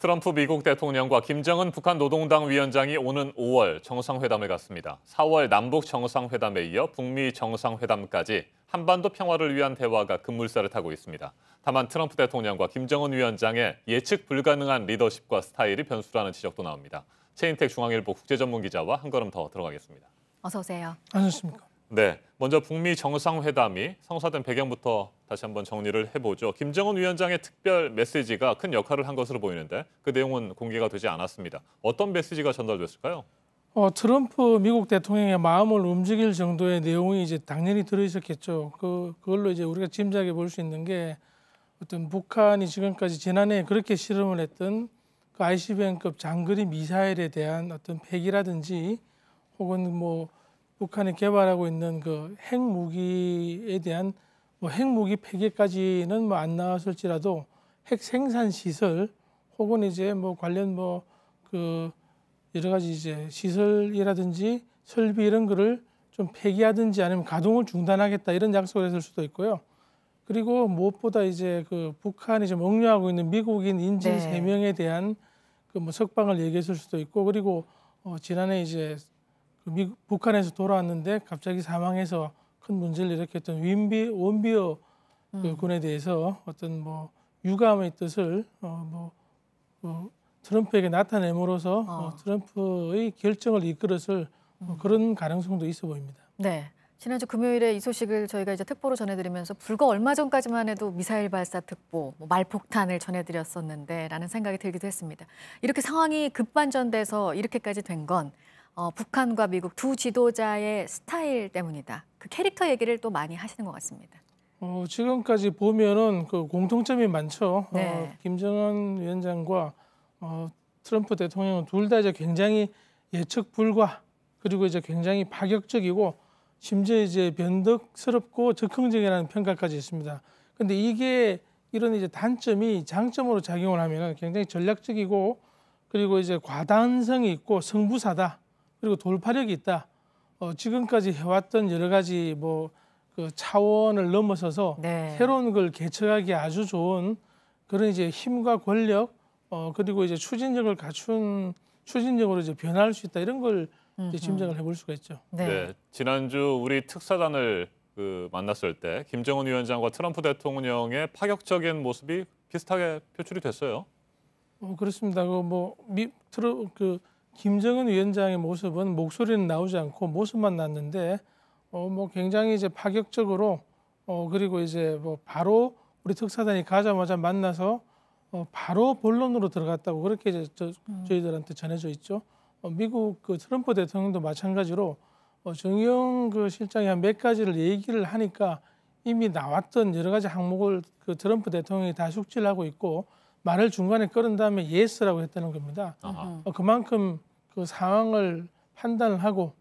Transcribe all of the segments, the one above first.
트럼프 미국 대통령과 김정은 북한 노동당 위원장이 오는 5월 정상회담을 갖습니다. 4월 남북 정상회담에 이어 북미 정상회담까지 한반도 평화를 위한 대화가 급물살을 타고 있습니다. 다만 트럼프 대통령과 김정은 위원장의 예측 불가능한 리더십과 스타일이 변수라는 지적도 나옵니다. 최인택 중앙일보 국제전문기자와 한 걸음 더 들어가겠습니다. 어서 오세요. 안녕하십니까. 네, 먼저 북미 정상회담이 성사된 배경부터 다시 한번 정리를 해보죠. 김정은 위원장의 특별 메시지가 큰 역할을 한 것으로 보이는데 그 내용은 공개가 되지 않았습니다. 어떤 메시지가 전달됐을까요? 트럼프 미국 대통령의 마음을 움직일 정도의 내용이 이제 당연히 들어있었겠죠. 그걸로 이제 우리가 짐작해 볼 수 있는 게 어떤 북한이 지금까지 지난해 그렇게 실험을 했던 그 ICBM급 장거리 미사일에 대한 어떤 폐기라든지 혹은 뭐 북한이 개발하고 있는 그 핵무기에 대한 핵무기 폐기까지는 안 나왔을지라도 핵 생산 시설 혹은 이제 관련 그 여러 가지 이제 시설이라든지 설비 이런 거를 좀 폐기하든지 아니면 가동을 중단하겠다 이런 약속을 했을 수도 있고요. 그리고 무엇보다 이제 그 북한이 좀 억류하고 있는 미국인 인질 3명에 대한 그 석방을 얘기했을 수도 있고, 그리고 지난해 이제 북한에서 돌아왔는데 갑자기 사망해서 큰 문제를 일으켰던 원비어 그 군에 대해서 어떤 유감의 뜻을 트럼프에게 나타내므로써 트럼프의 결정을 이끌었을 그런 가능성도 있어 보입니다. 네. 지난주 금요일에 이 소식을 저희가 이제 특보로 전해드리면서 불과 얼마 전까지만 해도 미사일 발사 특보, 말폭탄을 전해드렸었는데 라는 생각이 들기도 했습니다. 이렇게 상황이 급반전돼서 이렇게까지 된 건 북한과 미국 두 지도자의 스타일 때문이다. 그 캐릭터 얘기를 또 많이 하시는 것 같습니다. 지금까지 보면은 그 공통점이 많죠. 네. 김정은 위원장과 트럼프 대통령은 둘 다 이제 굉장히 예측 불가, 그리고 이제 굉장히 파격적이고 심지어 이제 변덕스럽고 적극적이라는 평가까지 있습니다. 그런데 이게 이런 이제 단점이 장점으로 작용을 하면 굉장히 전략적이고, 그리고 이제 과단성이 있고 승부사다, 그리고 돌파력이 있다. 지금까지 해왔던 여러 가지 그 차원을 넘어서서 새로운 걸 개척하기 아주 좋은 그런 이제 힘과 권력, 그리고 이제 추진력을 갖춘 추진력으로 이제 변화할 수 있다, 이런 걸 이제 짐작을 해볼 수가 있죠. 네, 지난주 우리 특사단을 만났을 때 김정은 위원장과 트럼프 대통령의 파격적인 모습이 비슷하게 표출이 됐어요. 그렇습니다. 김정은 위원장의 모습은 목소리는 나오지 않고 모습만 났는데 굉장히 이제 파격적으로 그리고 이제 바로 우리 특사단이 가자마자 만나서 바로 본론으로 들어갔다고 그렇게 이제 저희들한테 전해져 있죠. 미국 그 트럼프 대통령도 마찬가지로 정의용 그 실장이 한 몇 가지를 얘기를 하니까 이미 나왔던 여러 가지 항목을 그 트럼프 대통령이 다 숙지를 하고 있고 말을 중간에 끊은 다음에 예스라고 했다는 겁니다. 그만큼 그 상황을 판단을 하고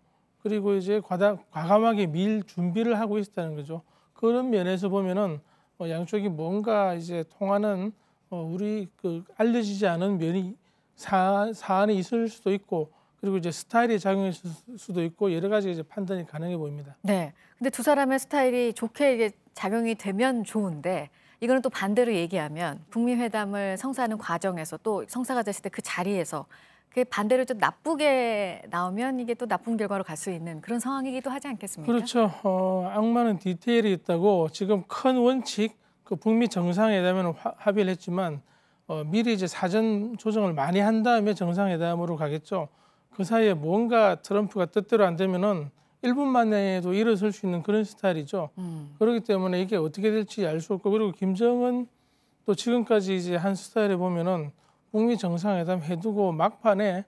그리고 이제 과감하게 밀 준비를 하고 있었다는 거죠. 그런 면에서 보면은 양쪽이 뭔가 이제 통하는 우리 그 알려지지 않은 면이 사안이 있을 수도 있고, 그리고 이제 스타일이 작용했을 수도 있고 여러 가지 이제 판단이 가능해 보입니다. 네. 근데 두 사람의 스타일이 좋게 이게 작용이 되면 좋은데 이거는 또 반대로 얘기하면 북미 회담을 성사하는 과정에서 또 성사가 됐을 때 그 자리에서 그게 반대로 좀 나쁘게 나오면 이게 또 나쁜 결과로 갈 수 있는 그런 상황이기도 하지 않겠습니까? 그렇죠. 악마는 디테일이 있다고 지금 큰 원칙 그 북미 정상회담에는 합의를 했지만 미리 이제 사전 조정을 많이 한 다음에 정상회담으로 가겠죠. 그 사이에 뭔가 트럼프가 뜻대로 안 되면은 1분 만에도 일어설 수 있는 그런 스타일이죠. 그렇기 때문에 이게 어떻게 될지 알 수 없고, 그리고 김정은 또 지금까지 이제 한 스타일에 보면은 북미 정상회담 해두고 막판에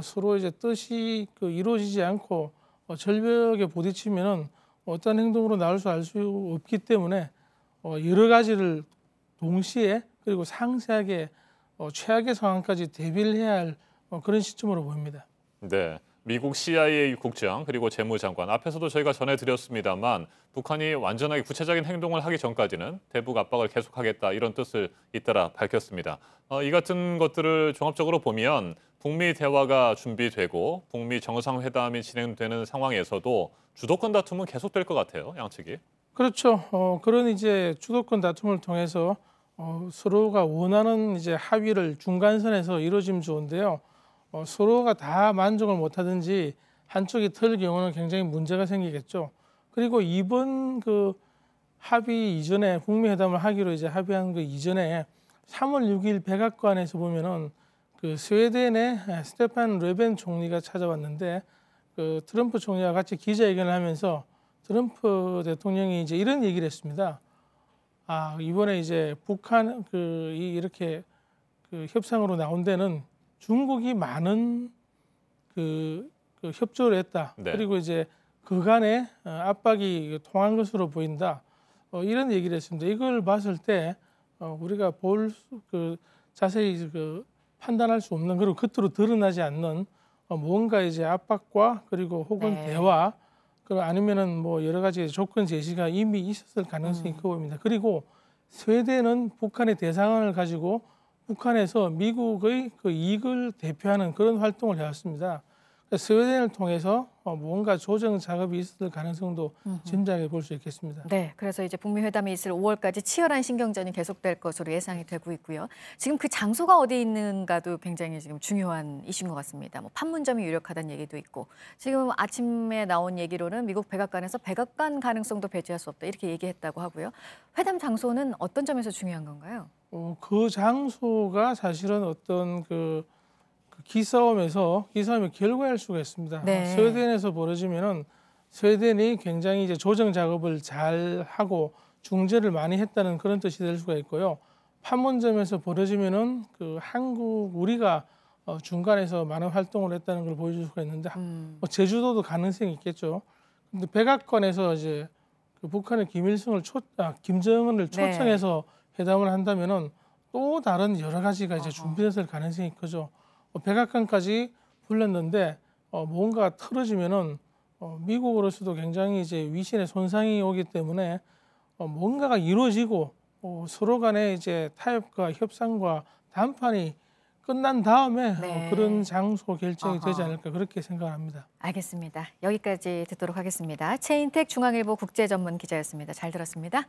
서로 이제 뜻이 이루어지지 않고 절벽에 부딪히면은 어떤 행동으로 나올 수 알 수 없기 때문에 여러 가지를 동시에 그리고 상세하게 최악의 상황까지 대비를 해야 할 그런 시점으로 보입니다. 네, 미국 CIA 국장 그리고 재무장관 앞에서도 저희가 전해드렸습니다만 북한이 완전하게 구체적인 행동을 하기 전까지는 대북 압박을 계속하겠다 이런 뜻을 잇따라 밝혔습니다. 이 같은 것들을 종합적으로 보면 북미 대화가 준비되고 북미 정상회담이 진행되는 상황에서도 주도권 다툼은 계속될 것 같아요, 양측이. 그렇죠. 그런 이제 주도권 다툼을 통해서 서로가 원하는 이제 합의를 중간선에서 이루어지면 좋은데요. 서로가 다 만족을 못하든지 한쪽이 틀 경우는 굉장히 문제가 생기겠죠. 그리고 이번 그 합의 이전에 북미 회담을 하기로 이제 합의한 그 이전에 3월 6일 백악관에서 보면은 그 스웨덴의 스테판 löfven 총리가 찾아왔는데 그 트럼프 총리와 같이 기자회견을 하면서 트럼프 대통령이 이제 이런 얘기를 했습니다. 이번에 이제 북한 이렇게 그 협상으로 나온 데는 중국이 많은 그 협조를 했다. 네. 그리고 이제 그간의 압박이 통한 것으로 보인다. 이런 얘기를 했습니다. 이걸 봤을 때 우리가 자세히 판단할 수 없는 그리고 겉으로 드러나지 않는 뭔가 이제 압박과 그리고 혹은 네. 대화 아니면은 뭐 여러 가지 조건 제시가 이미 있었을 가능성이 커 보입니다. 그리고 스웨덴은 북한의 대상안을 가지고 북한에서 미국의 그 이익을 대표하는 그런 활동을 해왔습니다. 스웨덴을 통해서 뭔가 조정 작업이 있을 가능성도 짐작해 볼 수 있겠습니다. 네, 그래서 이제 북미 회담이 있을 5월까지 치열한 신경전이 계속될 것으로 예상이 되고 있고요. 지금 그 장소가 어디 있는가도 굉장히 지금 중요한 이슈인 것 같습니다. 뭐 판문점이 유력하다는 얘기도 있고 지금 아침에 나온 얘기로는 미국 백악관에서 백악관 가능성도 배제할 수 없다 이렇게 얘기했다고 하고요. 회담 장소는 어떤 점에서 중요한 건가요? 그 장소가 사실은 어떤 기싸움의 결과일 수가 있습니다. 네. 스웨덴에서 벌어지면은 스웨덴이 굉장히 이제 조정 작업을 잘 하고 중재를 많이 했다는 그런 뜻이 될 수가 있고요. 판문점에서 벌어지면은 우리가 중간에서 많은 활동을 했다는 걸 보여줄 수가 있는데 제주도도 가능성이 있겠죠. 근데 백악관에서 이제 북한의 김정은을 초청해서 회담을 한다면은 또 다른 여러 가지가 이제 준비됐을 가능성이 크죠. 백악관까지 불렀는데 뭔가 틀어지면은 미국으로서도 굉장히 이제 위신에 손상이 오기 때문에 뭔가가 이루어지고 서로 간에 이제 타협과 협상과談판이 끝난 다음에 네. 그런 장소 결정이 되지 않을까 그렇게 생각합니다. 알겠습니다. 여기까지 듣도록 하겠습니다. 최인택 중앙일보 국제전문 기자였습니다. 잘 들었습니다.